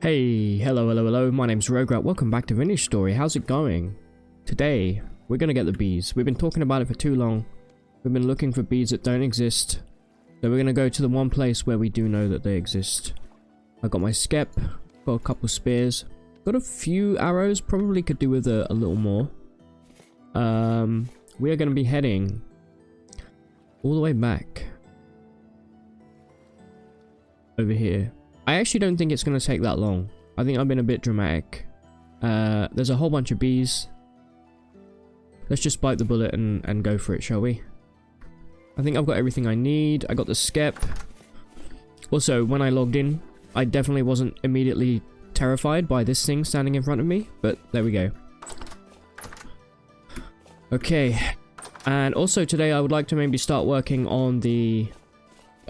Hey, hello, my name's Rograt, welcome back to Vintage Story, how's it going? Today, we're gonna get the bees. We've been talking about it for too long. We've been looking for bees that don't exist. So we're gonna go to the one place where we do know that they exist. I got my skep, got a couple spears, got a few arrows, probably could do with a little more. We are gonna be heading all the way back over here. I actually don't think it's going to take that long. I think I've been a bit dramatic. There's a whole bunch of bees. Let's just bite the bullet and go for it, shall we? I think I've got everything I need. I got the skep. Also, when I logged in, I definitely wasn't immediately terrified by this thing standing in front of me, but there we go. Okay, and also today I would like to maybe start working on the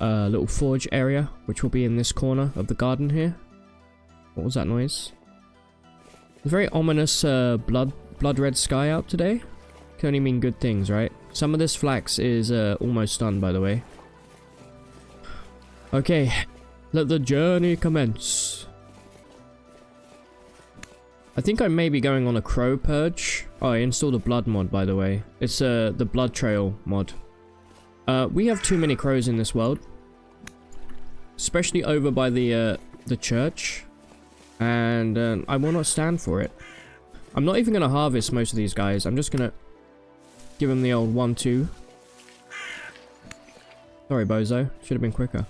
little forge area, which will be in this corner of the garden here. What was that noise? It's a very ominous blood red sky out today. Can only mean good things, right? Some of this flax is almost done, by the way. Okay, let the journey commence. I think I may be going on a crow purge. Oh, I installed a blood mod, by the way. It's the blood trail mod. We have too many crows in this world, especially over by the church, and I will not stand for it. I'm not even going to harvest most of these guys. I'm just going to give them the old 1-2. Sorry, bozo. Should have been quicker.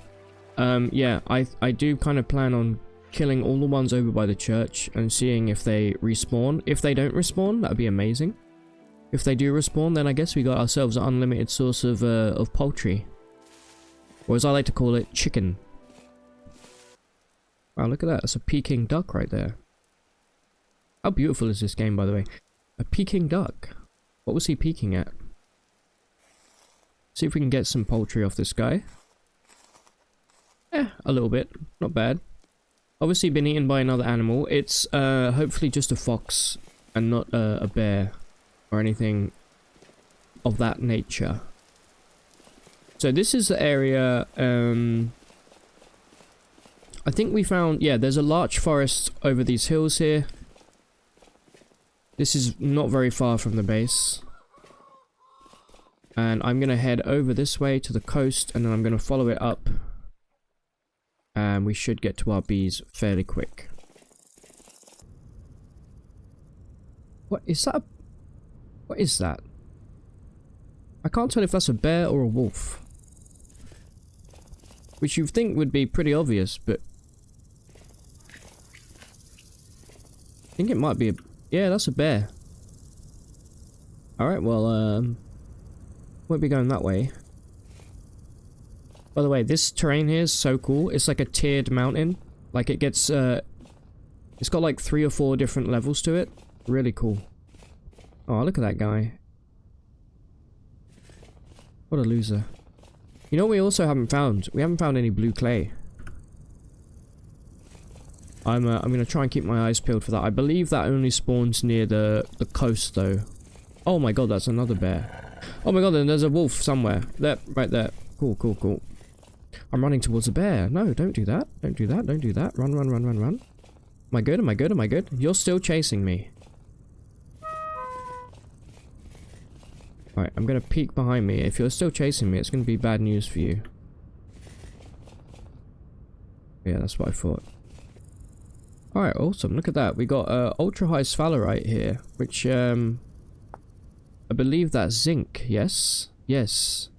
Yeah, I do kind of plan on killing all the ones over by the church and seeing if they respawn. If they don't respawn, that would be amazing. If they do respawn, then I guess we got ourselves an unlimited source of poultry. Or as I like to call it, chicken. Wow, look at that. That's a Peking duck right there. How beautiful is this game, by the way? A Peking duck. What was he peeking at? See if we can get some poultry off this guy. A little bit. Not bad. Obviously been eaten by another animal. It's hopefully just a fox and not a bear or anything of that nature. So this is the area, I think we found, yeah, there's a larch forest over these hills here. This is not very far from the base. And I'm going to head over this way to the coast, and then I'm going to follow it up. And we should get to our bees fairly quick. What is that? What is that? I can't tell if that's a bear or a wolf. Which you'd think would be pretty obvious, but I think it might be a... Yeah, that's a bear. Alright, well, won't be going that way. By the way, this terrain here is so cool. It's like a tiered mountain. Like, it gets, it's got like 3 or 4 different levels to it. Really cool. Oh, look at that guy. What a loser. You know what we also haven't found? We haven't found any blue clay. I'm gonna try and keep my eyes peeled for that. I believe that only spawns near the coast, though. Oh my god, that's another bear. Oh my god, then there's a wolf somewhere. There, right there. Cool, cool, cool. I'm running towards a bear. No, don't do that. Don't do that. Don't do that. Run, run, run, run, run. Am I good? Am I good? Am I good? You're still chasing me. Alright, I'm gonna peek behind me. If you're still chasing me, it's gonna be bad news for you. Yeah, that's what I thought. Alright, awesome. Look at that. We got ultra high sphalerite here, which I believe that's zinc. Yes? Yes.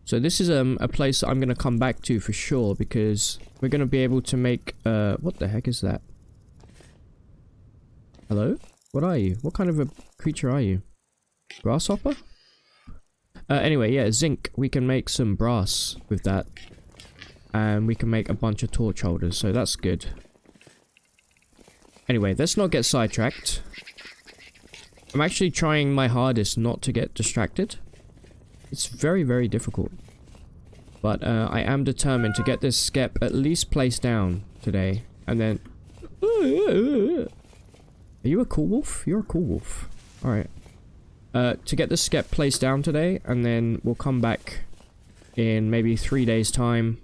So this is a place that I'm gonna come back to for sure, because we're gonna be able to make what the heck is that? Hello? What are you? What kind of a creature are you? Grasshopper? Anyway, yeah, zinc. We can make some brass with that. And we can make a bunch of torch holders, so that's good. Anyway, let's not get sidetracked. I'm actually trying my hardest not to get distracted. It's very, very difficult. But I am determined to get this skep at least placed down today. And then... Are you a cool wolf? You're a cool wolf. Alright. To get the skep placed down today, and then we'll come back in maybe 3 days time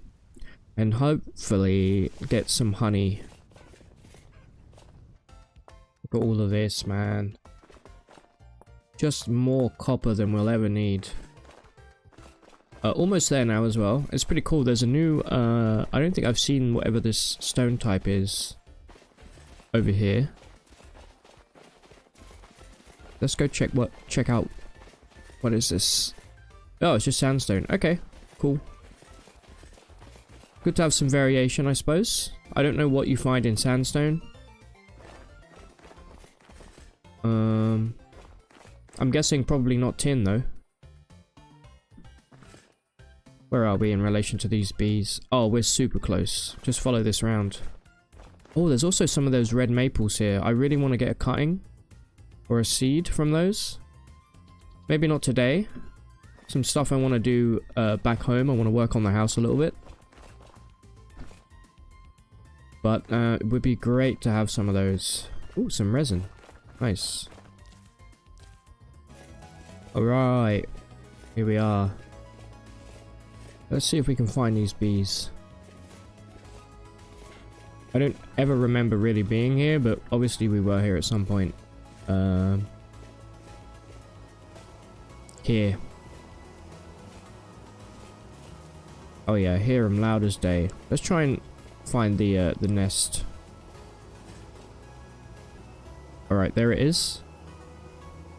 and hopefully get some honey Got all of this, man. Just more copper than we'll ever need. Almost there now as well. It's pretty cool. There's a new, I don't think I've seen whatever this stone type is over here. Let's go check out, what is this? Oh, it's just sandstone. Okay, cool. Good to have some variation, I suppose. I don't know what you find in sandstone. I'm guessing probably not tin though. Where are we in relation to these bees? Oh, we're super close. Just follow this round. Oh, there's also some of those red maples here. I really want to get a cutting or a seed from those. Maybe not today. Some stuff I want to do back home. I want to work on the house a little bit. But it would be great to have some of those. Ooh, some resin. Nice. Alright. Here we are. Let's see if we can find these bees. I don't ever remember really being here, but obviously we were here at some point. Here. Oh yeah, hear them loud as day. Let's try and find the nest. Alright, there it is.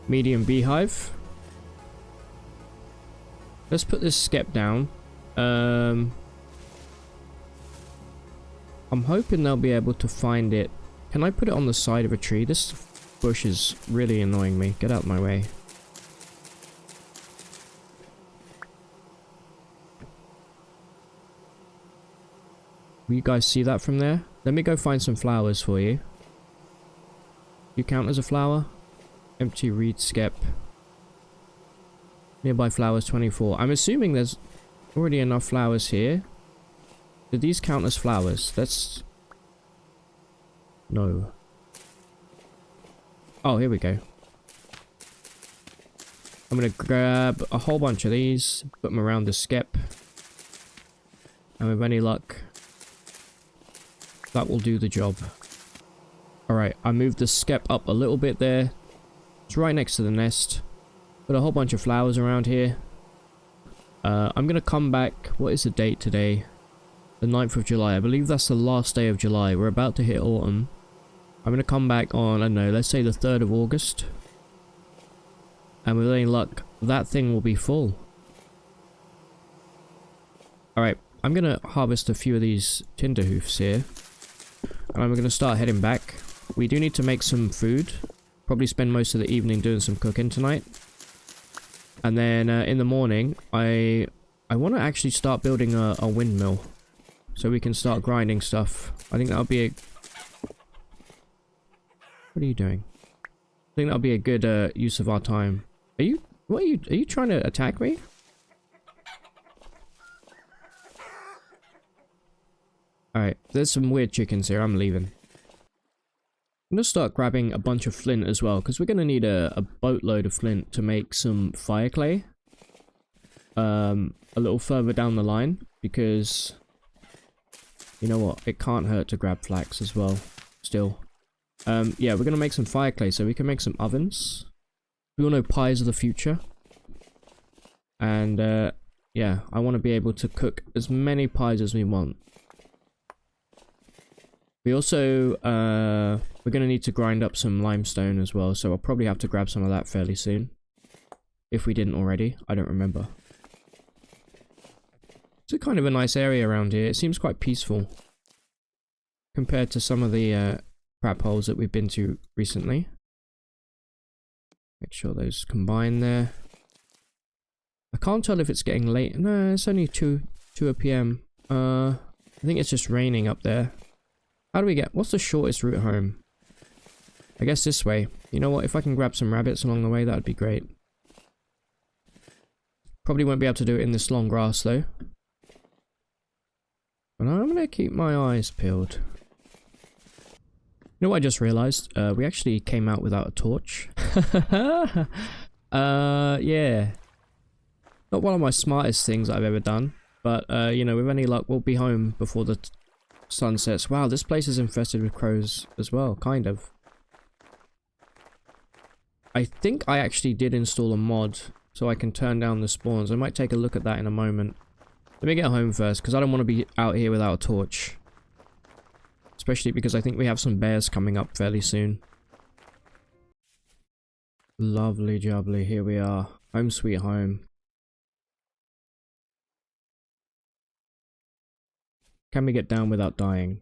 Medium beehive. Let's put this skep down. I'm hoping they'll be able to find it. Can I put it on the side of a tree? This bush is really annoying me. Get out of my way. Will you guys see that from there? Let me go find some flowers for you. You count as a flower? Empty reed skep. Nearby flowers 24. I'm assuming there's already enough flowers here. Do these count as flowers? That's... No. Oh, here we go. I'm gonna grab a whole bunch of these, put them around the skep. And with any luck, that will do the job. Alright, I moved the skep up a little bit there. It's right next to the nest. Put a whole bunch of flowers around here. I'm gonna come back. What is the date today? The 9th of July. I believe that's the last day of July. We're about to hit autumn. I'm gonna come back on, I don't know, let's say the 3rd of August. And with any luck, that thing will be full. Alright, I'm gonna harvest a few of these tinder hoofs here. And I'm gonna start heading back. We do need to make some food. Probably spend most of the evening doing some cooking tonight. And then in the morning, I want to actually start building a windmill. So we can start grinding stuff. I think that'll be a... What are you doing? I think that'll be a good use of our time. Are you... What are you trying to attack me? Alright, there's some weird chickens here. I'm leaving. I'm gonna start grabbing a bunch of flint as well, because we're gonna need a boatload of flint to make some fire clay. A little further down the line, because you know what, it can't hurt to grab flax as well. Still, yeah, we're gonna make some fire clay so we can make some ovens. We all know pies of the future, and yeah, I want to be able to cook as many pies as we want. We also, we're going to need to grind up some limestone as well, so I'll probably have to grab some of that fairly soon. If we didn't already, I don't remember. It's a kind of a nice area around here. It seems quite peaceful. Compared to some of the crap holes that we've been to recently. Make sure those combine there. I can't tell if it's getting late. No, it's only 2 PM. I think it's just raining up there. How do we get... What's the shortest route home? I guess this way. You know what? If I can grab some rabbits along the way, that would be great. Probably won't be able to do it in this long grass, though. But I'm going to keep my eyes peeled. You know what I just realized? We actually came out without a torch. Yeah. Not one of my smartest things I've ever done. But, you know, with any luck, we'll be home before the... sun sets. Wow, this place is infested with crows as well, kind of. I think I actually did install a mod so I can turn down the spawns. I might take a look at that in a moment. Let me get home first, because I don't want to be out here without a torch. Especially because I think we have some bears coming up fairly soon. Lovely jubbly, here we are. Home sweet home. Can we get down without dying?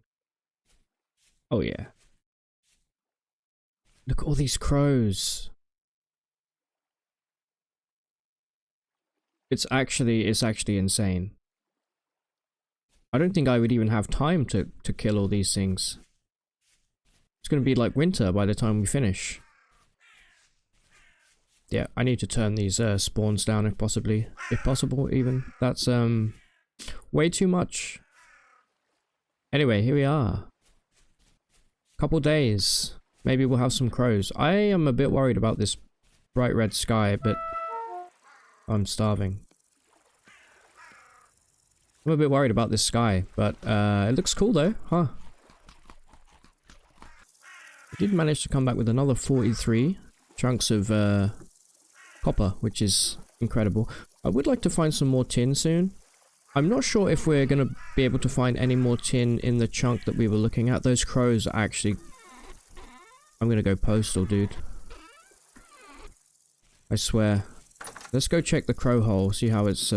Oh yeah. Look at all these crows. It's actually insane. I don't think I would even have time to kill all these things. It's gonna be like winter by the time we finish. Yeah, I need to turn these spawns down if possible even. That's way too much. Anyway, here we are. Couple days. Maybe we'll have some crows. I am a bit worried about this bright red sky, but I'm starving. I'm a bit worried about this sky, but it looks cool though, huh? I did manage to come back with another 43 chunks of copper, which is incredible. I would like to find some more tin soon. I'm not sure if we're going to be able to find any more tin in the chunk that we were looking at. Those crows are actually... I'm going to go postal, dude. I swear. Let's go check the crow hole, see how it's...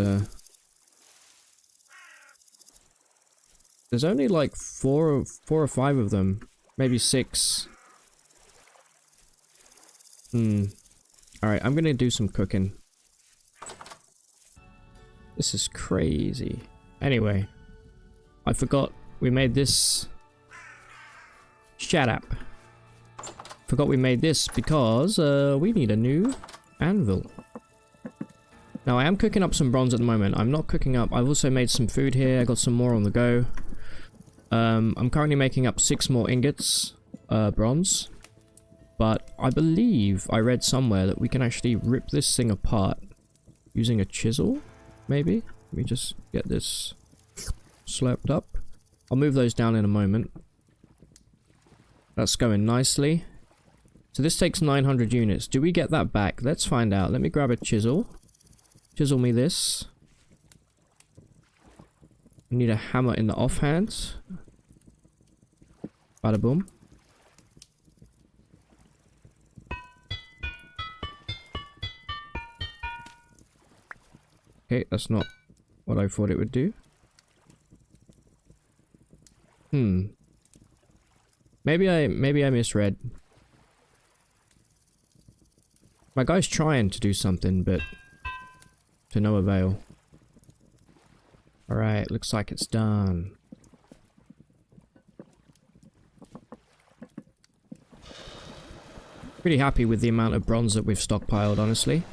There's only like four or five of them. Maybe 6. Alright, I'm going to do some cooking. This is crazy. Anyway, I forgot we made this. Shut up. Forgot we made this because we need a new anvil. Now I am cooking up some bronze at the moment. I'm not cooking up. I've also made some food here. I got some more on the go. I'm currently making up 6 more ingots, bronze. But I believe I read somewhere that we can actually rip this thing apart using a chisel. Maybe? Let me just get this slurped up. I'll move those down in a moment. That's going nicely. So this takes 900 units. Do we get that back? Let's find out. Let me grab a chisel. Chisel me this. I need a hammer in the offhand. Bada boom. Okay, that's not what I thought it would do. Maybe I misread. My guy's trying to do something, but to no avail. Alright, looks like it's done. Pretty happy with the amount of bronze that we've stockpiled, honestly.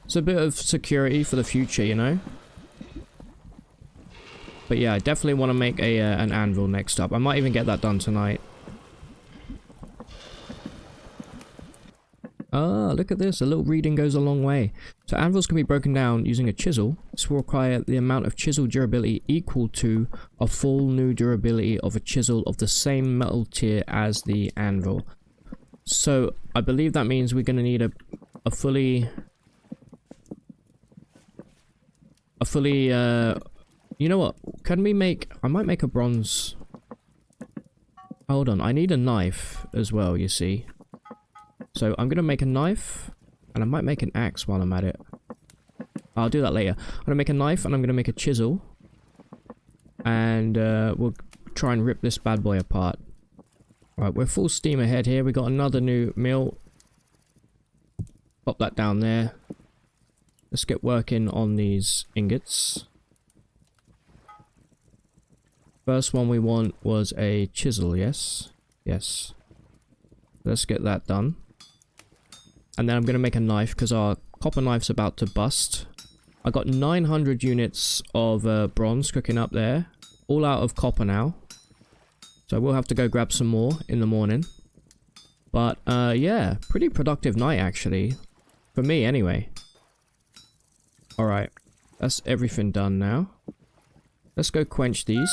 It's a bit of security for the future, you know? But yeah, I definitely want to make a an anvil next up. I might even get that done tonight. Ah, look at this. A little reading goes a long way. So anvils can be broken down using a chisel. This will require the amount of chisel durability equal to a full new durability of a chisel of the same metal tier as the anvil. So I believe that means we're going to need a fully, you know what? Can we make, I might make a bronze. Hold on, I need a knife as well, you see. So I'm going to make a knife, and I might make an axe while I'm at it. I'll do that later. I'm going to make a knife, and I'm going to make a chisel. And we'll try and rip this bad boy apart. Alright, we're full steam ahead here. We got another new mill. Pop that down there. Let's get working on these ingots. First one we want was a chisel, yes? Yes. Let's get that done. And then I'm going to make a knife because our copper knife's about to bust. I got 900 units of bronze cooking up there. All out of copper now. So we'll have to go grab some more in the morning. But yeah, pretty productive night actually. For me anyway. Alright, that's everything done now. Let's go quench these.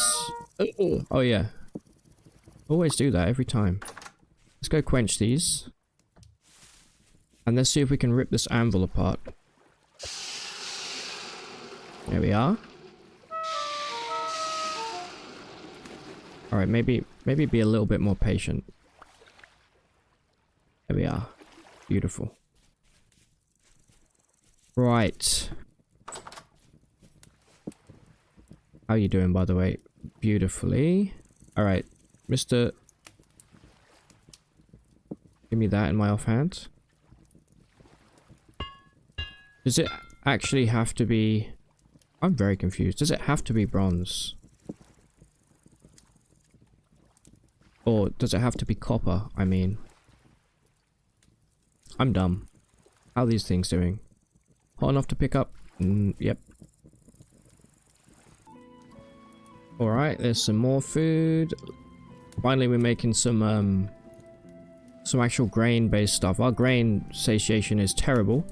Oh yeah. Always do that every time. Let's go quench these. And let's see if we can rip this anvil apart. There we are. Alright, maybe be a little bit more patient. There we are. Beautiful. Right. How you doing, by the way? Beautifully. Alright, Mr. Give me that in my offhand. Does it actually have to be... I'm very confused. Does it have to be bronze? Or does it have to be copper, I mean? I'm dumb. How are these things doing? Hot enough to pick up? Yep. Alright, there's some more food. Finally, we're making some actual grain-based stuff. Our grain satiation is terrible.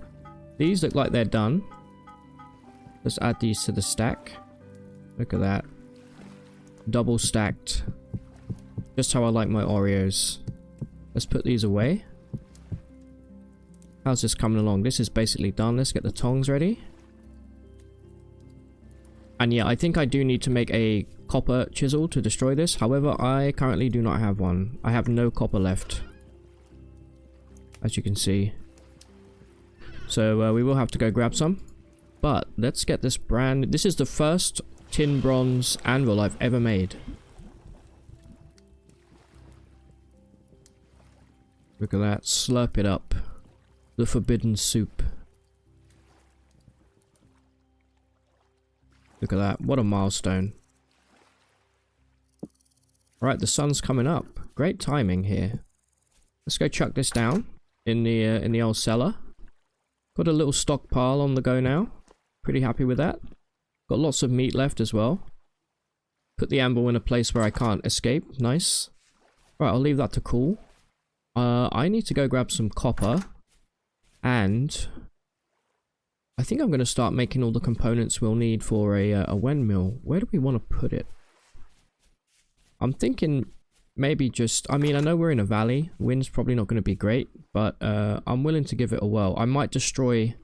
These look like they're done. Let's add these to the stack. Look at that. Double stacked. Just how I like my Oreos. Let's put these away. How's this coming along? This is basically done. Let's get the tongs ready. And yeah, I think I do need to make a copper chisel to destroy this. However, I currently do not have one. I have no copper left, as you can see. So we will have to go grab some. But let's get this brand... This is the first tin bronze anvil I've ever made. Look at that. Slurp it up. The forbidden soup. Look at that. What a milestone. Alright, the sun's coming up. Great timing here. Let's go chuck this down in the old cellar. Got a little stockpile on the go now. Pretty happy with that. Got lots of meat left as well. Put the anvil in a place where I can't escape. Nice. Right, I'll leave that to cool. I need to go grab some copper. And I think I'm going to start making all the components we'll need for a windmill. Where do we want to put it? I'm thinking maybe just... I mean, I know we're in a valley. Wind's probably not going to be great. But I'm willing to give it a whirl. I might destroy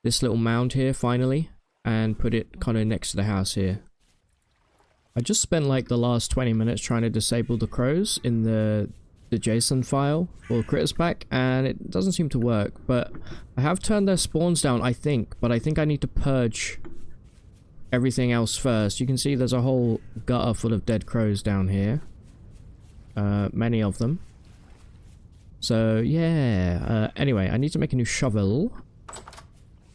this little mound here finally. And put it kind of next to the house here. I just spent like the last 20 minutes trying to disable the crows in the JSON file for critters pack, and it doesn't seem to work. But I have turned their spawns down, I think, but I think I need to purge everything else first. You can see there's a whole gutter full of dead crows down here, many of them. So yeah, anyway, I need to make a new shovel,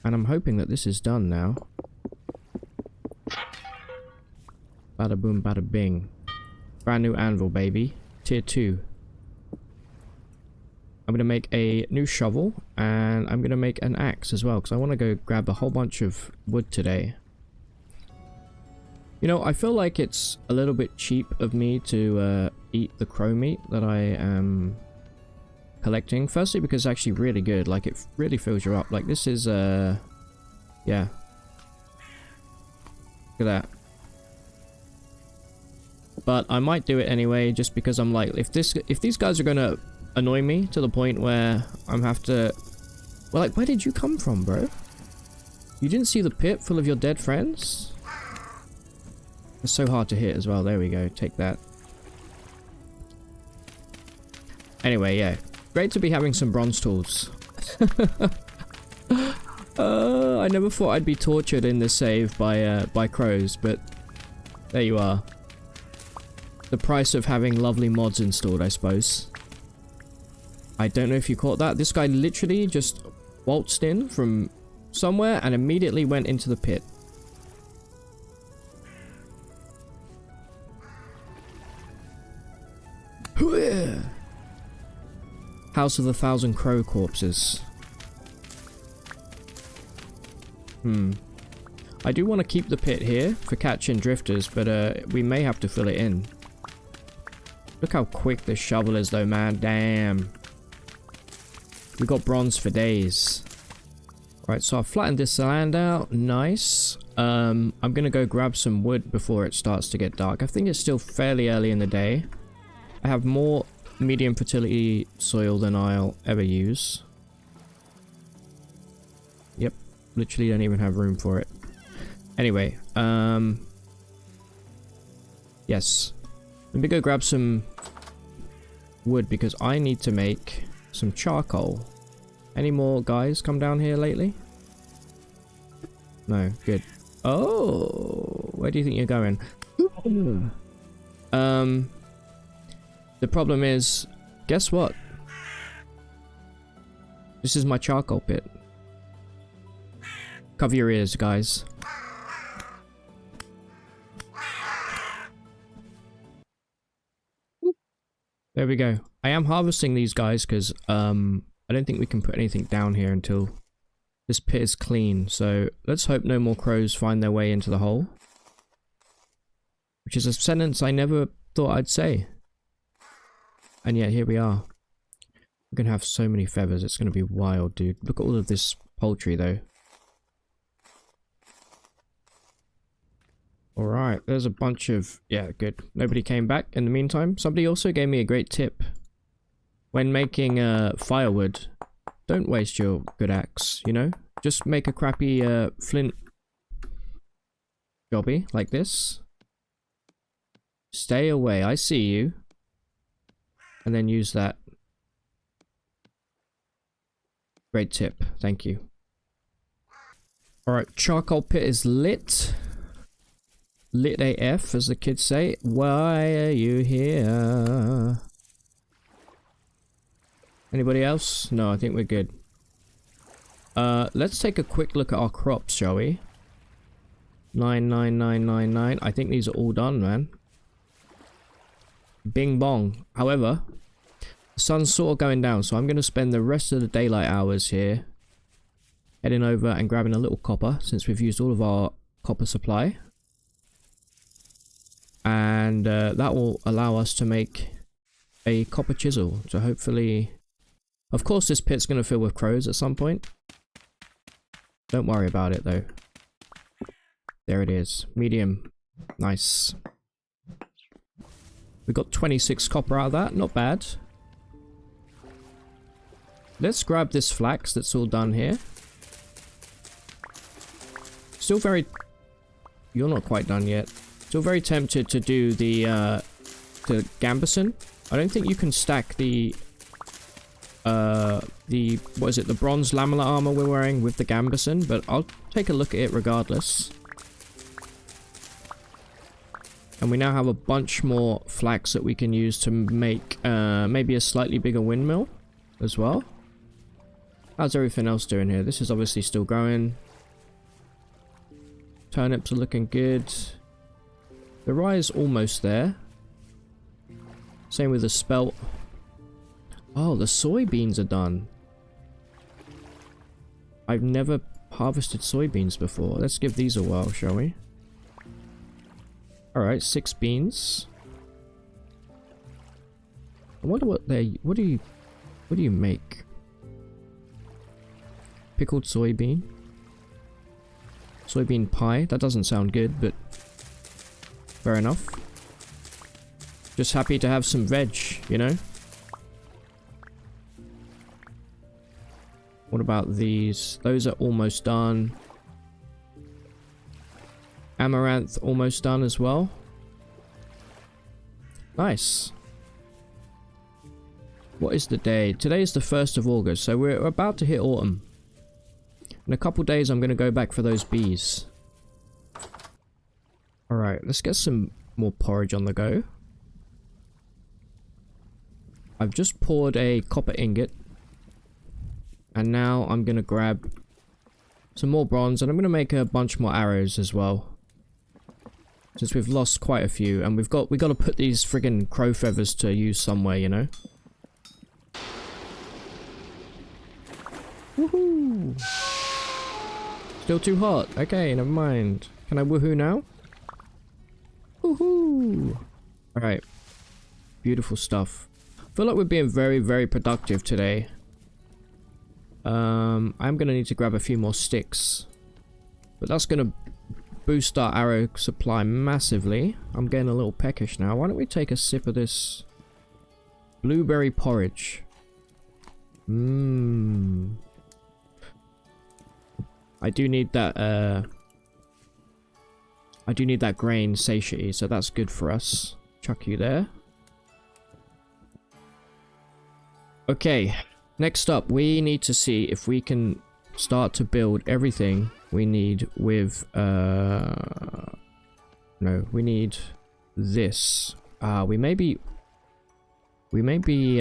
and I'm hoping that this is done now. Bada boom, bada bing. Brand new anvil, baby. Tier 2. I'm going to make a new shovel, and I'm going to make an axe as well, because I want to go grab a whole bunch of wood today. You know, I feel like it's a little bit cheap of me to eat the crow meat that I am collecting. Firstly, because it's actually really good. Like, it really fills you up. Like, this is, yeah. Look at that. But I might do it anyway, just because I'm like, if these guys are going to annoy me to the point where I'm have to... Well, like, where did you come from, bro? You didn't see the pit full of your dead friends? It's so hard to hit as well. There we go. Take that. Anyway, yeah. Great to be having some bronze tools. I never thought I'd be tortured in this save by crows, but there you are. The price of having lovely mods installed, I suppose. I don't know if you caught that. This guy literally just waltzed in from somewhere and immediately went into the pit. House of the Thousand Crow Corpses. I do want to keep the pit here for catching drifters, but we may have to fill it in. Look how quick this shovel is though, man. Damn. We got bronze for days. Right, so I've flattened this land out. Nice. I'm gonna go grab some wood before it starts to get dark. I think it's still fairly early in the day. I have more medium fertility soil than I'll ever use. literally don't even have room for it. Anyway, yes. Let me go grab some wood because I need to make some charcoal. Any more guys come down here lately? No, good. Oh, where do you think you're going? The problem is, guess what? This is my charcoal pit. Cover your ears, guys. There we go. I am harvesting these guys because I don't think we can put anything down here until this pit is clean. So let's hope no more crows find their way into the hole. Which is a sentence I never thought I'd say. And yet here we are. We're going to have so many feathers. It's going to be wild, dude. Look at all of this poultry though. Alright, there's a bunch of... Yeah, good. Nobody came back in the meantime. Somebody also gave me a great tip. When making firewood, don't waste your good axe, you know? Just make a crappy flint jobby like this. Stay away, I see you. And then use that. Great tip, thank you. Alright, charcoal pit is lit. Lit AF, as the kids say. Why are you here? Anybody else? No, I think we're good. Let's take a quick look at our crops, shall we? 99999. I think these are all done, man. Bing bong. However, the sun's sort of going down, so I'm going to spend the rest of the daylight hours here heading over and grabbing a little copper, since we've used all of our copper supply. And that will allow us to make a copper chisel. So hopefully... Of course this pit's going to fill with crows at some point. Don't worry about it though. There it is. Medium. Nice. We got 26 copper out of that. Not bad. Let's grab this flax that's all done here. Still very... You're not quite done yet. Still very tempted to do the gambeson. I don't think you can stack the what is it, the bronze lamellar armor we're wearing with the gambeson, but I'll take a look at it regardless. And we now have a bunch more flax that we can use to make maybe a slightly bigger windmill as well. How's everything else doing here? This is obviously still growing. Turnips are looking good. The rye is almost there. Same with the spelt. Oh, the soybeans are done. I've never harvested soybeans before. Let's give these a whirl, shall we? Alright, 6 beans. I wonder what they... What do you make? Pickled soybean. Soybean pie. That doesn't sound good, but... Fair enough. Just happy to have some veg, you know? What about these? Those are almost done. Amaranth almost done as well. Nice. What is the day? Today is the 1st of August, so we're about to hit autumn. In a couple days I'm going to go back for those bees. Alright, let's get some more porridge on the go. I've just poured a copper ingot. And now I'm going to grab some more bronze, and I'm going to make a bunch more arrows as well. Since we've lost quite a few, and we got to put these friggin' crow feathers to use somewhere, you know? Woohoo! Still too hot. Okay, never mind. Can I woohoo now? Woohoo! Alright. Beautiful stuff. I feel like we're being very, very productive today. I'm gonna need to grab a few more sticks. But that's gonna boost our arrow supply massively. I'm getting a little peckish now. Why don't we take a sip of this blueberry porridge? Mmm. I do need that, I do need that grain satiety, so that's good for us. Chuck you there. Okay, next up, we need to see if we can start to build everything we need with, no, we need this. We may be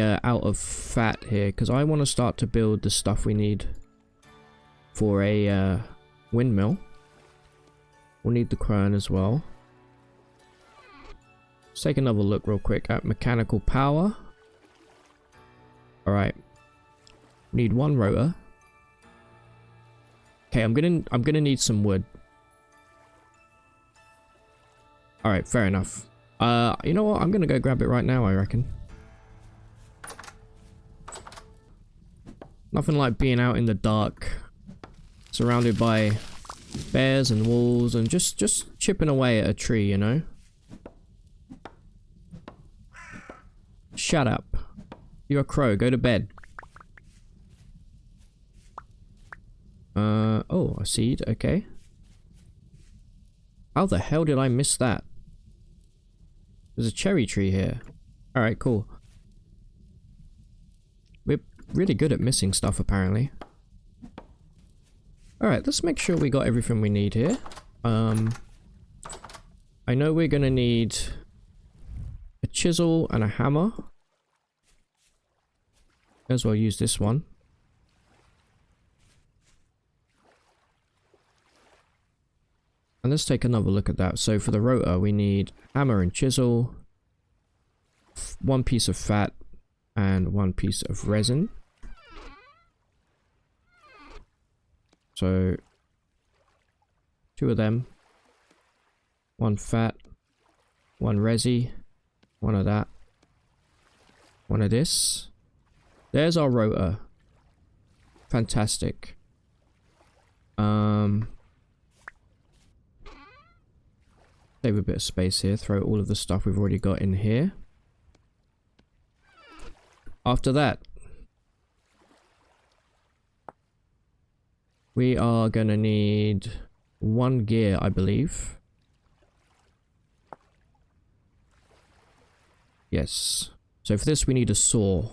out of fat here, because I want to start to build the stuff we need for a windmill. We'll need the crane as well. Let's take another look real quick at mechanical power. Alright. Need one rotor. Okay, I'm gonna need some wood. Alright, fair enough. You know what? I'm gonna go grab it right now, I reckon. Nothing like being out in the dark, surrounded by bears and wolves, and just chipping away at a tree, you know? Shut up. You're a crow, go to bed. Oh, a seed, okay. How the hell did I miss that? There's a cherry tree here. Alright, cool. We're really good at missing stuff, apparently. Alright, let's make sure we got everything we need here. I know we're gonna need a chisel and a hammer. May as well use this one. And let's take another look at that. So for the rotor, we need hammer and chisel, one piece of fat, and one piece of resin. So, two of them. One fat, one resi, one of that, one of this. There's our rotor. Fantastic. Save a bit of space here, throw all of the stuff we've already got in here. After that, we are gonna need one gear, I believe. Yes. So for this we need a saw.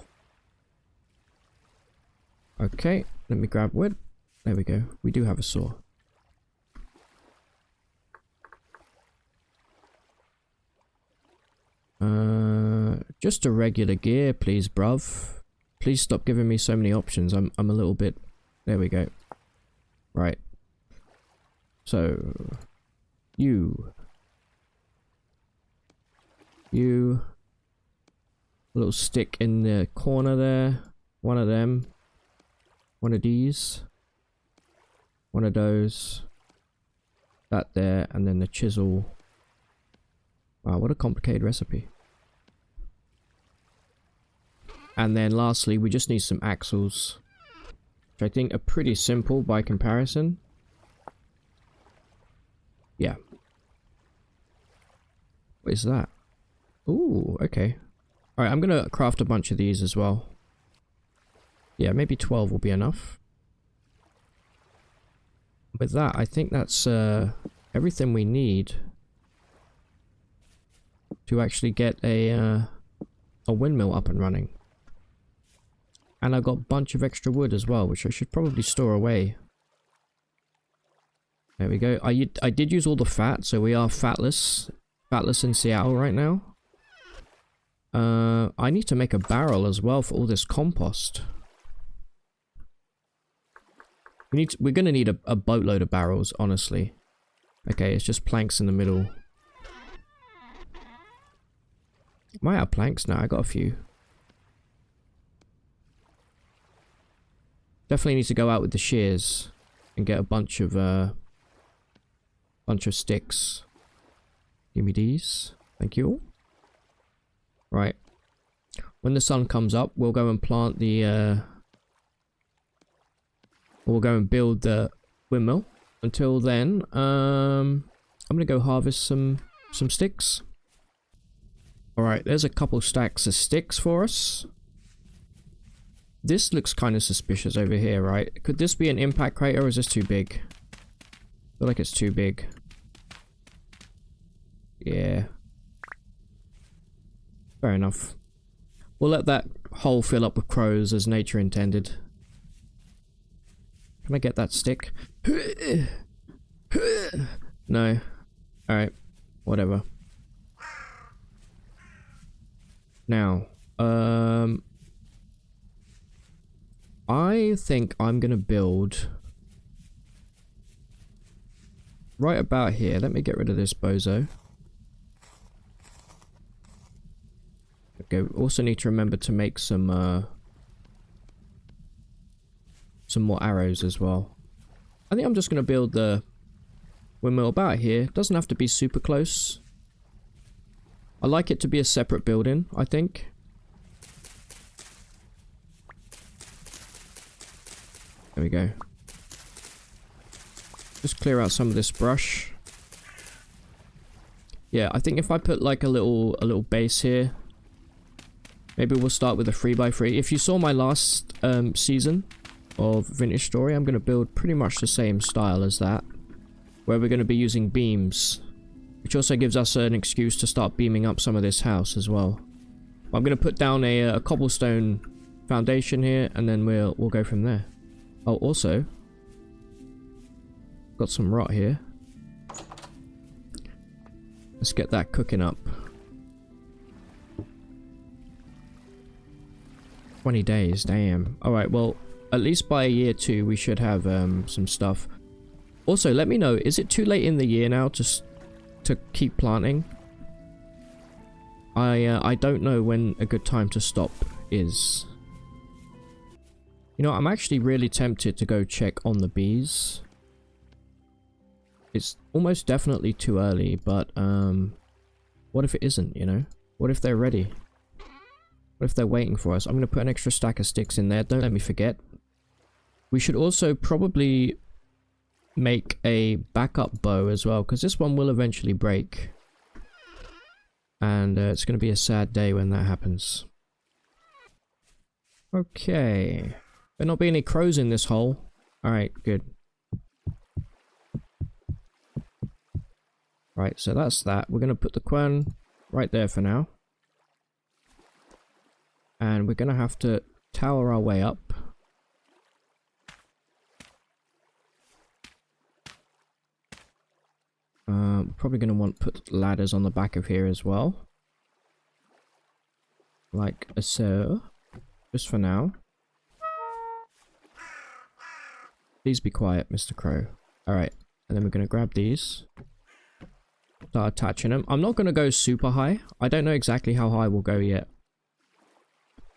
Okay, let me grab wood. There we go. We do have a saw. Just a regular gear, please, bruv. Please stop giving me so many options. I'm a little bit... There we go. Right. So... You. A little stick in the corner there. One of them. One of these. One of those. That there. And then the chisel. Wow, what a complicated recipe. And then lastly, we just need some axles, which I think are pretty simple by comparison. Yeah. What is that? Ooh, okay. Alright, I'm gonna craft a bunch of these as well. Yeah, maybe 12 will be enough. With that, I think that's everything we need to actually get a windmill up and running. And I've got a bunch of extra wood as well, which I should probably store away. There we go. I did use all the fat, so we are fatless. Fatless in Seattle right now. I need to make a barrel as well for all this compost. We're gonna need a boatload of barrels, honestly. Okay, it's just planks in the middle. Am I out of planks now? I got a few. Definitely need to go out with the shears and get a bunch of sticks. Give me these. Thank you. Right. When the sun comes up, we'll go and plant the we'll go and build the windmill. Until then, I'm gonna go harvest some sticks. Alright, there's a couple stacks of sticks for us. This looks kind of suspicious over here, right? Could this be an impact crater or is this too big? I feel like it's too big. Yeah. Fair enough. We'll let that hole fill up with crows as nature intended. Can I get that stick? No. Alright. Whatever. Now, I think I'm gonna build right about here. Let me get rid of this bozo. Okay, we also need to remember to make some more arrows as well. I think I'm just gonna build the windmill about here. Doesn't have to be super close. I like it to be a separate building, I think. There we go. Just clear out some of this brush. Yeah, I think if I put like a little base here, maybe we'll start with a 3x3. If you saw my last season of Vintage Story, I'm going to build pretty much the same style as that, where we're going to be using beams, which also gives us an excuse to start beaming up some of this house as well. I'm going to put down a cobblestone foundation here, and then we'll go from there. Oh, also, got some rot here. Let's get that cooking up. 20 days, damn. Alright, well, at least by year 2 we should have some stuff. Also, let me know, is it too late in the year now to keep planting? I don't know when a good time to stop is. You know, I'm actually really tempted to go check on the bees. It's almost definitely too early, but what if it isn't, you know? What if they're ready? What if they're waiting for us? I'm going to put an extra stack of sticks in there, don't let me forget. We should also probably make a backup bow as well, because this one will eventually break. And it's going to be a sad day when that happens. Okay. There not be any crows in this hole. Alright, good. Right, so that's that. We're going to put the quern right there for now. And we're going to have to tower our way up. Probably going to want to put ladders on the back of here as well. Like so. Just for now. Please be quiet, Mr. Crow. Alright, and then we're going to grab these. Start attaching them. I'm not going to go super high. I don't know exactly how high we'll go yet.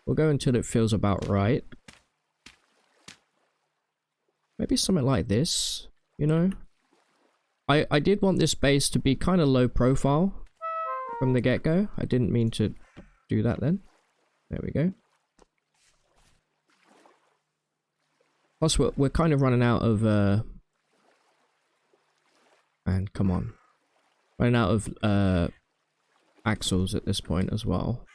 We'll go until it feels about right. Maybe something like this, you know? I did want this base to be kind of low profile from the get-go. I didn't mean to do that then. There we go. Plus, we're kind of running out of, and come on. Running out of, axles at this point as well.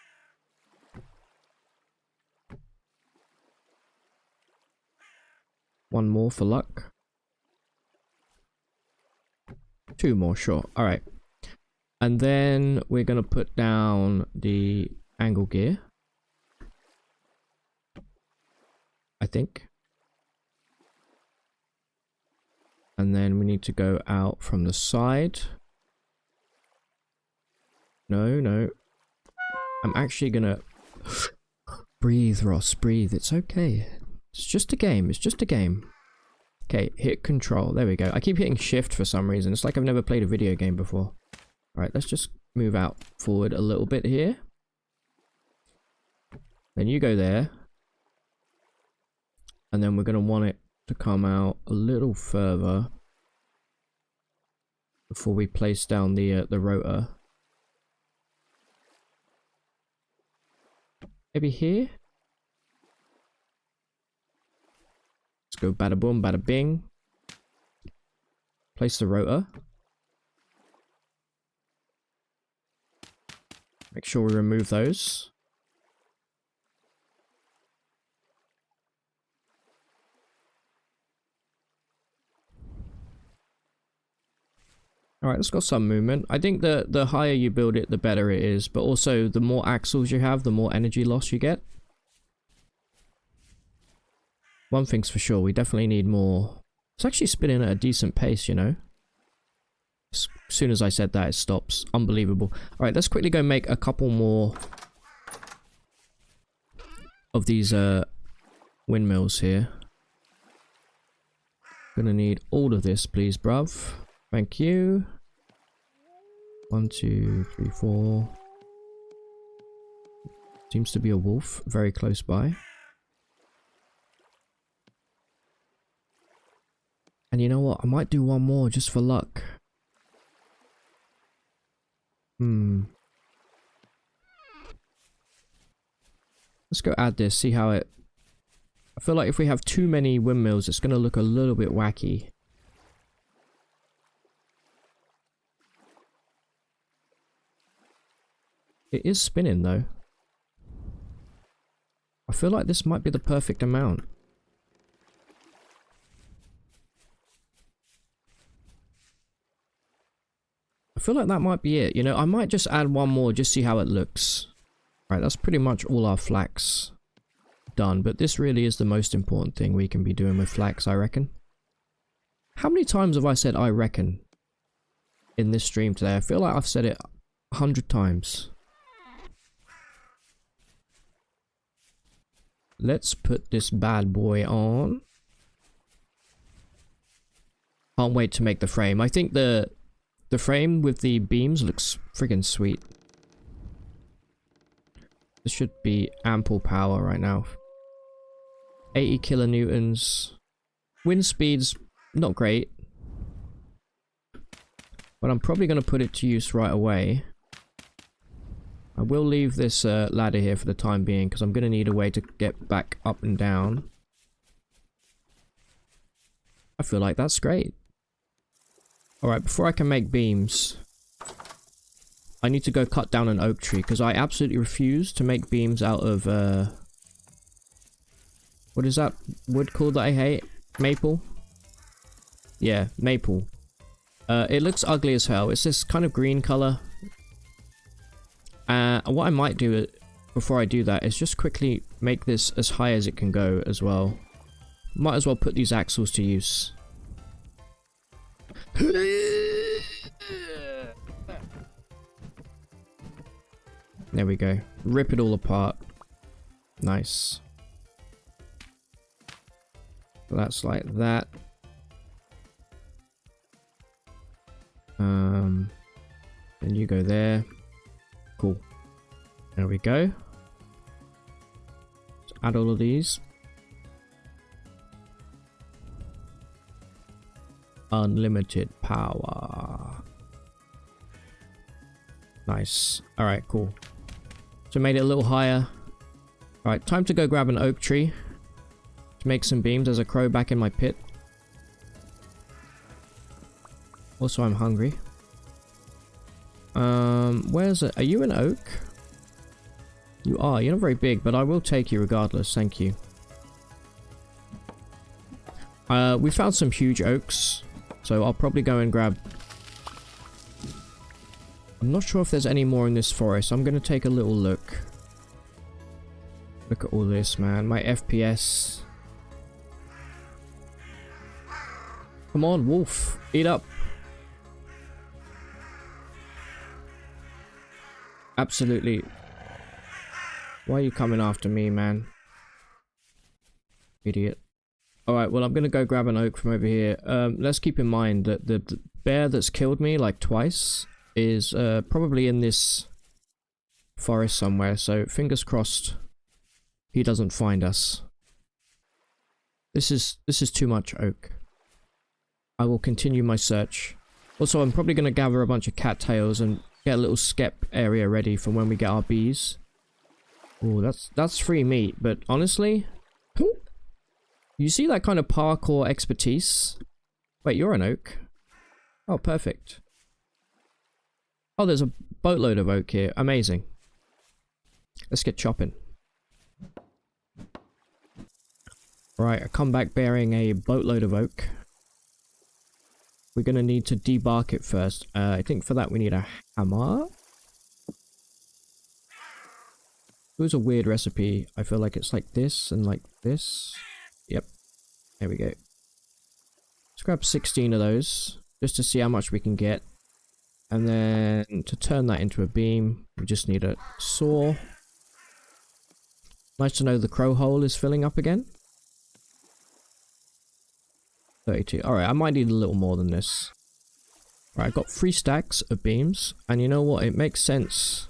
One more for luck. 2 more, sure. Alright. And then we're going to put down the angle gear. I think. And then we need to go out from the side. No. I'm actually going to... Breathe, Ross, breathe. It's okay. It's just a game. It's just a game. Okay, hit control. There we go. I keep hitting shift for some reason. It's like I've never played a video game before. Alright, let's just move out forward a little bit here. Then you go there. And then we're going to want it to come out a little further before we place down the rotor. Maybe here? Let's go bada boom, bada bing. Place the rotor. Make sure we remove those. Alright, it's got some movement. I think the higher you build it, the better it is. But also, the more axles you have, the more energy loss you get. One thing's for sure, we definitely need more. It's actually spinning at a decent pace, you know. As soon as I said that, it stops. Unbelievable. Alright, let's quickly go make a couple more of these windmills here. Gonna need all of this, please, bruv. Thank you. 1, 2, 3, 4. Seems to be a wolf very close by. And you know what? I might do one more just for luck. Let's go add this, see how it... I feel like if we have too many windmills, it's going to look a little bit wacky. It is spinning though. I feel like this might be the perfect amount. I feel like that might be it, you know, I might just add one more, just see how it looks. Right, that's pretty much all our flax done, but this really is the most important thing we can be doing with flax, I reckon. How many times have I said I reckon in this stream today? I feel like I've said it 100 times. Let's put this bad boy on. Can't wait to make the frame. I think the frame with the beams looks friggin' sweet. This should be ample power right now. 80 kilonewtons. Wind speed's not great. But I'm probably going to put it to use right away. I will leave this ladder here for the time being because I'm going to need a way to get back up and down. I feel like that's great. Alright, before I can make beams, I need to go cut down an oak tree because I absolutely refuse to make beams out of, what is that wood called that I hate? Maple? Yeah, maple. It looks ugly as hell. It's this kind of green color. What I might do before I do that is just quickly make this as high as it can go as well. Might as well put these axles to use. There we go. Rip it all apart. Nice. So that's like that. Then you go there. Cool. There we go. Let's add all of these. Unlimited power. Nice. Alright, cool. So made it a little higher. Alright, time to go grab an oak tree. To make some beams. There's a crow back in my pit. Also, I'm hungry. Where's it? Are you an oak? You are. You're not very big, but I will take you regardless. Thank you. We found some huge oaks. So I'll probably go and grab... I'm not sure if there's any more in this forest. I'm going to take a little look. Look at all this, man. My FPS. Come on, wolf. Eat up. Absolutely. Why are you coming after me, man? Idiot. Alright, well, I'm going to go grab an oak from over here. Let's keep in mind that the bear that's killed me, like, twice, is probably in this forest somewhere. So, fingers crossed he doesn't find us. This is too much oak. I will continue my search. Also, I'm probably going to gather a bunch of cattails and get a little skep area ready for when we get our bees. Oh, that's free meat, but honestly... You see that kind of parkour expertise? Wait, you're an oak? Oh, perfect. Oh, there's a boatload of oak here. Amazing. Let's get chopping. Right, I come back bearing a boatload of oak. we're going to need to debark it first. I think for that we need a hammer. It was a weird recipe. I feel like it's like this and like this. Yep. There we go. Let's grab 16 of those just to see how much we can get. And then to turn that into a beam, we just need a saw. Nice to know the crow hole is filling up again. 32. Alright, I might need a little more than this. Alright, I've got 3 stacks of beams. And you know what? It makes sense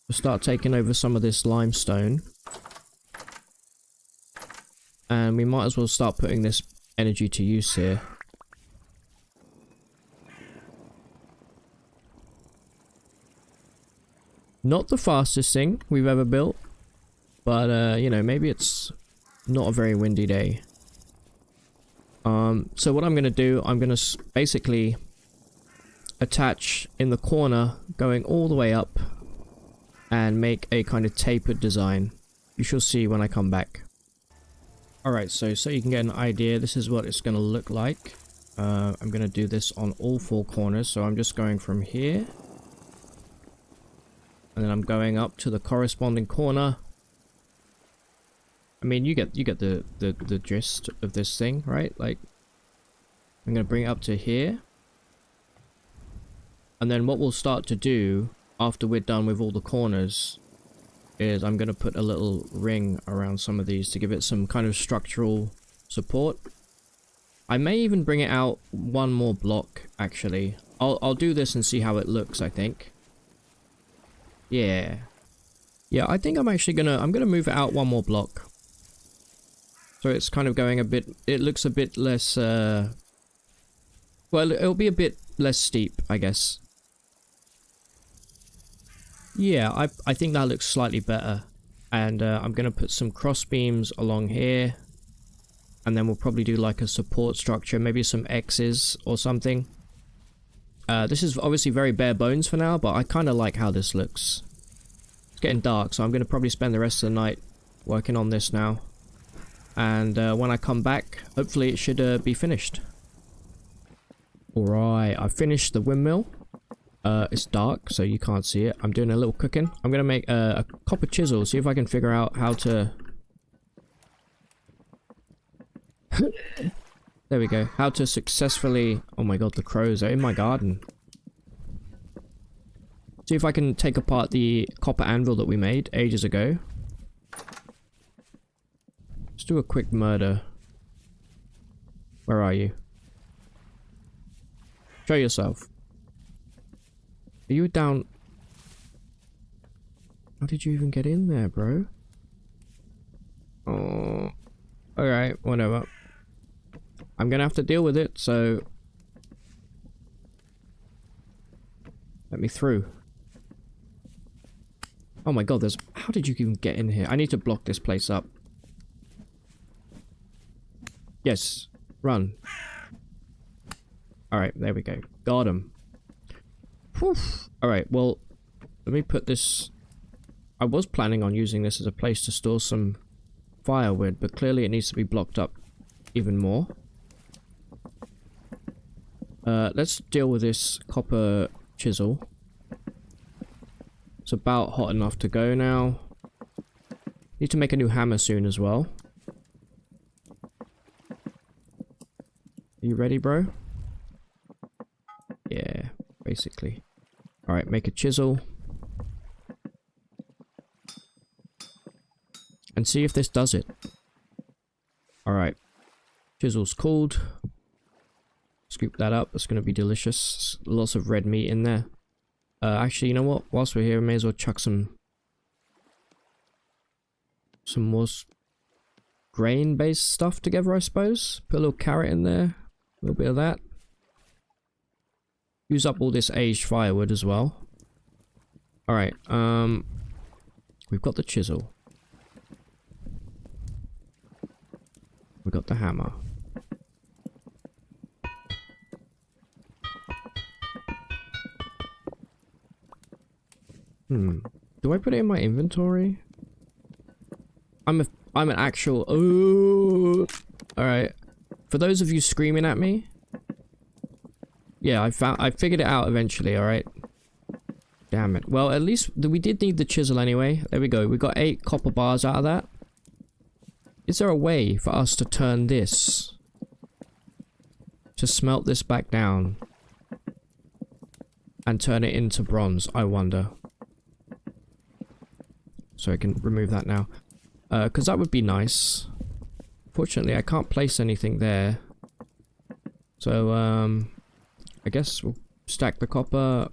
to start taking over some of this limestone. And we might as well start putting this energy to use here. Not the fastest thing we've ever built. But, you know, maybe it's not a very windy day. So what I'm going to do, I'm going to basically attach in the corner going all the way up and make a kind of tapered design. You shall see when I come back. Alright, so you can get an idea, this is what it's going to look like. I'm going to do this on all 4 corners, so I'm just going from here. And then I'm going up to the corresponding corner. I mean, you get the gist of this thing, right? Like, I'm going to bring it up to here. And then what we'll start to do after we're done with all the corners is I'm going to put a little ring around some of these to give it some kind of structural support. I may even bring it out 1 more block, actually. I'll do this and see how it looks, I think. Yeah. Yeah, I think I'm actually gonna move it out 1 more block. So it's kind of going a bit, it looks a bit less, well, it'll be a bit less steep, I guess. Yeah, I think that looks slightly better. And I'm going to put some cross beams along here. And then we'll probably do like a support structure, maybe some X's or something. This is obviously very bare bones for now, but I kind of like how this looks. It's getting dark, so I'm going to probably spend the rest of the night working on this now. And when I come back, hopefully it should be finished. Alright, I've finished the windmill. It's dark, so you can't see it. I'm doing a little cooking. I'm going to make a copper chisel, see if I can figure out how to... There we go. How to successfully... Oh my god, the crows are in my garden. See if I can take apart the copper anvil that we made ages ago. Let's do a quick murder. Where are you? Show yourself. Are you down... How did you even get in there, bro? Oh... Alright, whatever. I'm gonna have to deal with it, so... Let me through. Oh my god, there's... How did you even get in here? I need to block this place up. Yes. Run. Alright, there we go. Got him. Alright, well... Let me put this... I was planning on using this as a place to store some firewood, but clearly it needs to be blocked up even more. Let's deal with this copper chisel. It's about hot enough to go now. Need to make a new hammer soon as well. Are you ready, bro? Yeah, basically. Alright, make a chisel. And see if this does it. Alright. Chisel's cooled. Scoop that up. That's going to be delicious. Lots of red meat in there. Actually, you know what? Whilst we're here, we may as well chuck some more grain-based stuff together, I suppose. Put a little carrot in there. A little bit of that. Use up all this aged firewood as well. Alright, we've got the chisel. We got the hammer. Do I put it in my inventory? I'm an actual... Oh! Alright. For those of you screaming at me, Yeah, I figured it out eventually, alright? Damn it. Well, at least we did need the chisel anyway. There we go. We got 8 copper bars out of that. Is there a way for us to turn this? To smelt this back down? And turn it into bronze, I wonder. So I can remove that now. Because that would be nice. Fortunately, I can't place anything there. So, I guess we'll stack the copper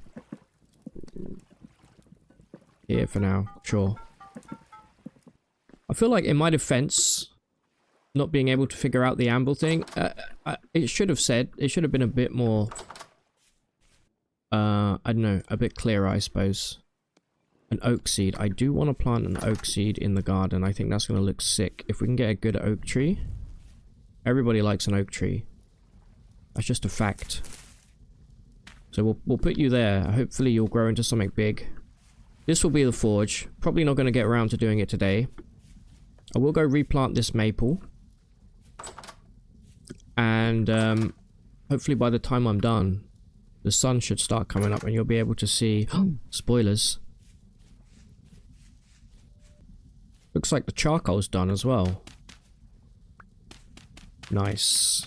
here for now. Sure. I feel like in my defense, not being able to figure out the anvil thing, it should have said, it should have been a bit more, I don't know, a bit clearer, I suppose. An oak seed. I do want to plant an oak seed in the garden. I think that's going to look sick. If we can get a good oak tree. Everybody likes an oak tree. That's just a fact. So we'll put you there. Hopefully you'll grow into something big. This will be the forge. Probably not going to get around to doing it today. I will go replant this maple. And hopefully by the time I'm done, the sun should start coming up and you'll be able to see... spoilers. Looks like the charcoal's done as well. Nice.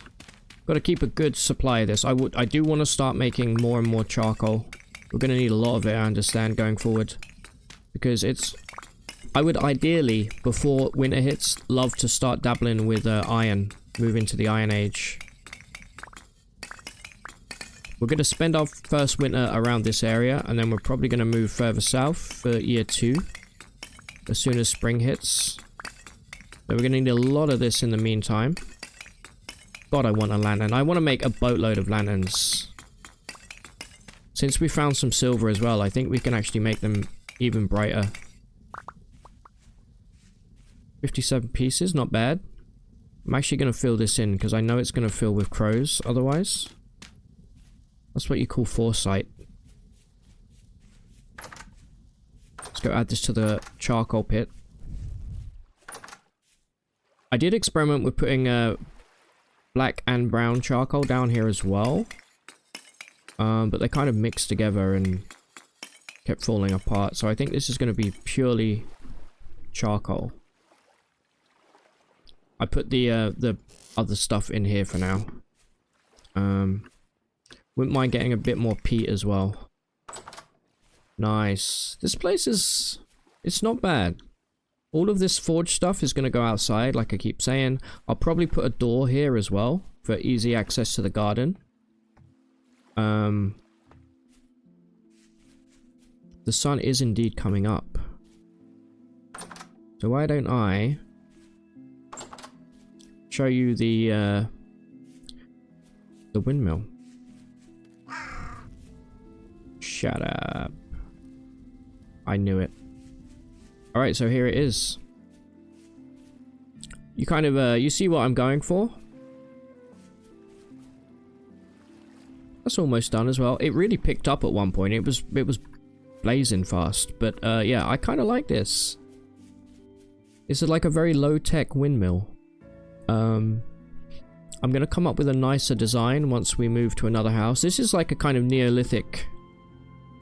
Got to keep a good supply of this. I do want to start making more and more charcoal. We're going to need a lot of it, I understand, going forward. Because it's... I would ideally, before winter hits, love to start dabbling with iron. Move into the Iron Age. We're going to spend our first winter around this area, and then we're probably going to move further south for year 2. As soon as spring hits. So we're going to need a lot of this in the meantime. God, I want a lantern. I want to make a boatload of lanterns. Since we found some silver as well, I think we can actually make them even brighter. 57 pieces, not bad. I'm actually going to fill this in because I know it's going to fill with crows otherwise. That's what you call foresight. Let's go add this to the charcoal pit. I did experiment with putting black and brown charcoal down here as well. But they kind of mixed together and kept falling apart. So I think this is going to be purely charcoal. I put the other stuff in here for now. Wouldn't mind getting a bit more peat as well. Nice. This place is... it's not bad. All of this forge stuff is going to go outside, like I keep saying. I'll probably put a door here as well, for easy access to the garden. The sun is indeed coming up. So why don't I... show you the windmill. Shut up. I knew it. Alright, so here it is. You kind of, you see what I'm going for? That's almost done as well. It really picked up at one point. It was blazing fast. But, yeah, I kind of like this. It's like a very low-tech windmill. I'm going to come up with a nicer design once we move to another house. This is like a kind of Neolithic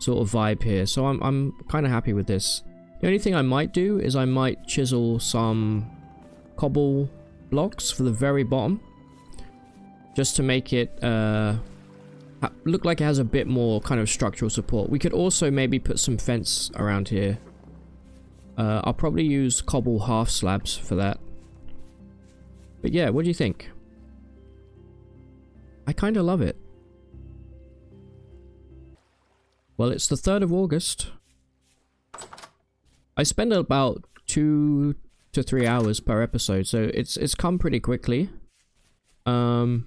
sort of vibe here, so I'm kind of happy with this. The only thing I might do is I might chisel some cobble blocks for the very bottom, just to make it look like it has a bit more kind of structural support. We could also maybe put some fence around here. I'll probably use cobble half slabs for that. But yeah, what do you think? I kind of love it. Well, it's the 3rd of August. I spend about 2 to 3 hours per episode, so it's come pretty quickly. I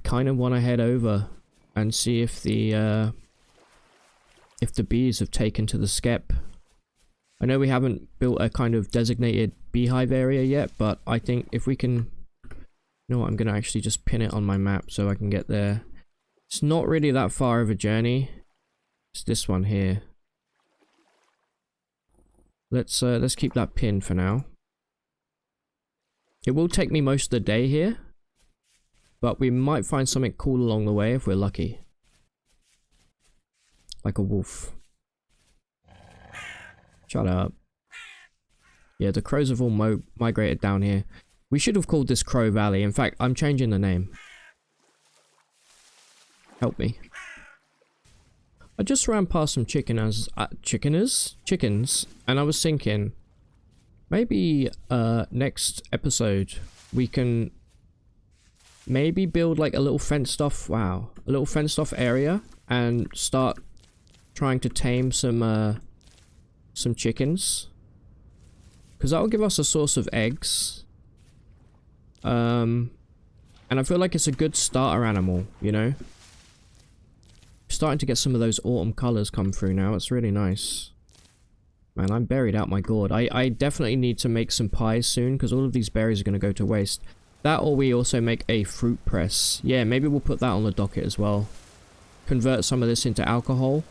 kind of want to head over and see if the bees have taken to the skep. I know we haven't built a kind of designated beehive area yet, but I think if we can... you know what, I'm going to actually just pin it on my map so I can get there. It's not really that far of a journey. It's this one here. Let's keep that pin for now. It will take me most of the day here. But we might find something cool along the way if we're lucky. Like a wolf. Shut up. Yeah, the crows have all migrated down here. We should have called this Crow Valley. In fact, I'm changing the name. Help me. I just ran past some chickens, and I was thinking, maybe next episode we can maybe build like a little fenced off, a little fenced off area and start trying to tame some chickens, because that will give us a source of eggs. And I feel like it's a good starter animal, you know. Starting to get some of those autumn colors come through now. It's really nice. Man, I'm buried out my gourd. I definitely need to make some pies soon, because all of these berries are going to go to waste. That, or we also make a fruit press. Yeah, maybe we'll put that on the docket as well. Convert some of this into alcohol.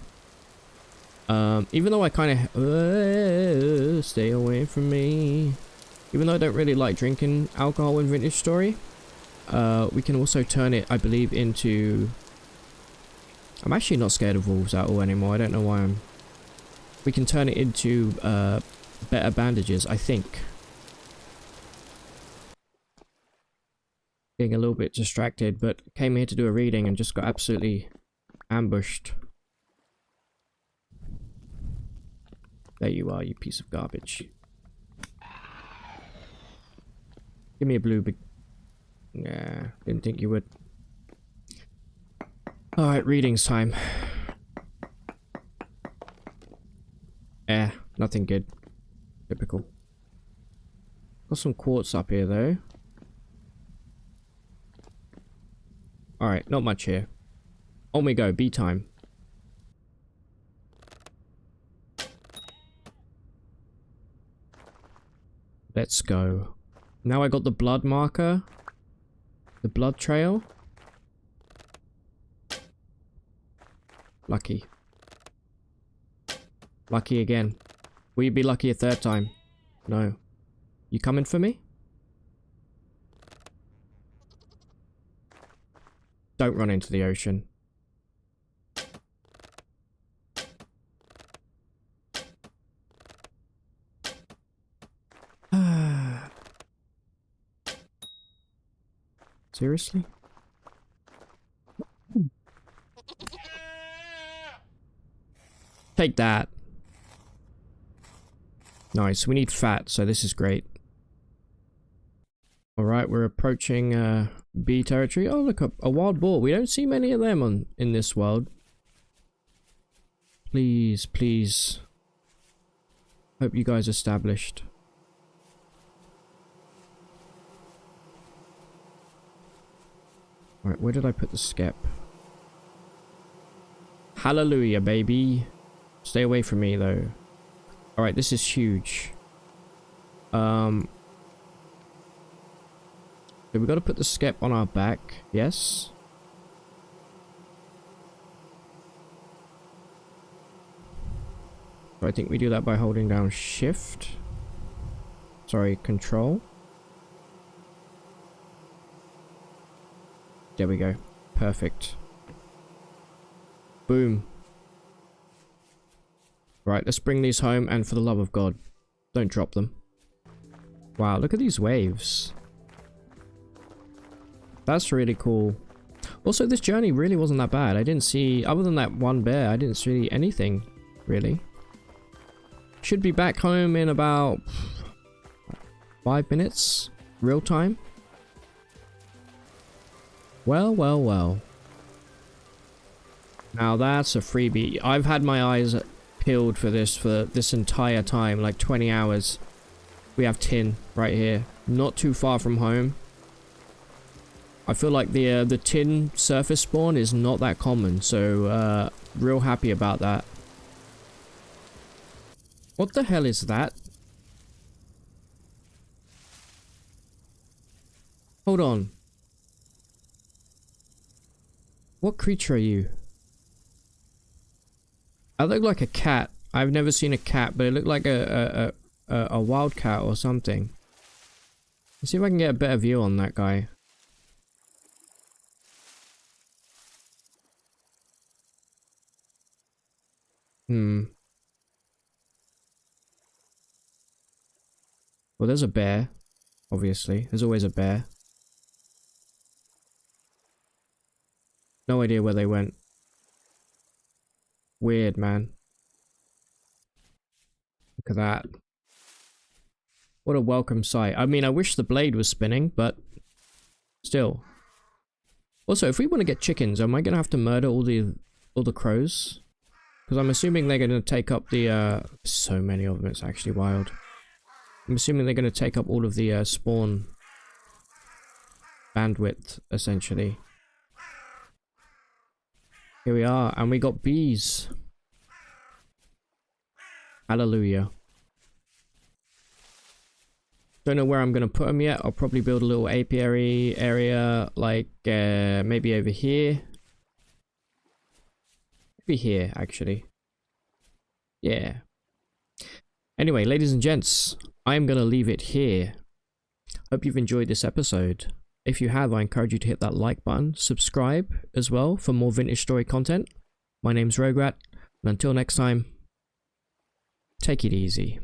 Even though I kind of... stay away from me. Even though I don't really like drinking alcohol in Vintage Story. We can also turn it, I believe, into... I'm actually not scared of wolves at all anymore. I don't know why I'm... We can turn it into better bandages, I think. Getting a little bit distracted, but came here to do a reading and just got absolutely ambushed. There you are, you piece of garbage. Give me a blue big... Nah, didn't think you would. Alright, readings time. Nothing good. Typical. Got some quartz up here though. Alright, not much here. On we go, B time. Let's go. Now I got the blood marker. The blood trail. Lucky. Lucky again. Will you be lucky a third time? No. You coming for me? Don't run into the ocean. Seriously? Take that. Nice, we need fat, so this is great. Alright, we're approaching B territory. Oh, look, a wild boar. We don't see many of them in this world. Please, please. Hope you guys established. Alright, where did I put the skep? Hallelujah, baby. Stay away from me, though. Alright, this is huge. So we've got to put the skep on our back. Yes. So I think we do that by holding down shift. Sorry, control. There we go. Perfect. Boom. Right, let's bring these home, and for the love of God, don't drop them. Wow, look at these waves. That's really cool. Also, this journey really wasn't that bad. I didn't see, other than that one bear, I didn't see anything, really. Should be back home in about 5 minutes, real time. Well, well, well. Now that's a freebie. I've had my eyes peeled for this entire time, like 20 hours. We have tin right here, not too far from home. I feel like the tin surface spawn is not that common, so real happy about that. What the hell is that? Hold on. What creature are you? I look like a cat. I've never seen a cat, but it looked like a wild cat or something. Let's see if I can get a better view on that guy. Well, there's a bear. Obviously. There's always a bear. No idea where they went. Weird, man. Look at that. What a welcome sight. I mean, I wish the blade was spinning, but still. Also, if we want to get chickens, am I going to have to murder all the crows? Because I'm assuming they're going to take up the, so many of them, it's actually wild. I'm assuming they're going to take up all of the, spawn bandwidth, essentially. Here we are, and we got bees. Hallelujah. Don't know where I'm going to put them yet. I'll probably build a little apiary area, like, maybe over here. Maybe here, actually. Yeah. Anyway, ladies and gents, I'm going to leave it here. Hope you've enjoyed this episode. If you have, I encourage you to hit that like button, subscribe as well for more vintage story content. My name's Rograt, and until next time, take it easy.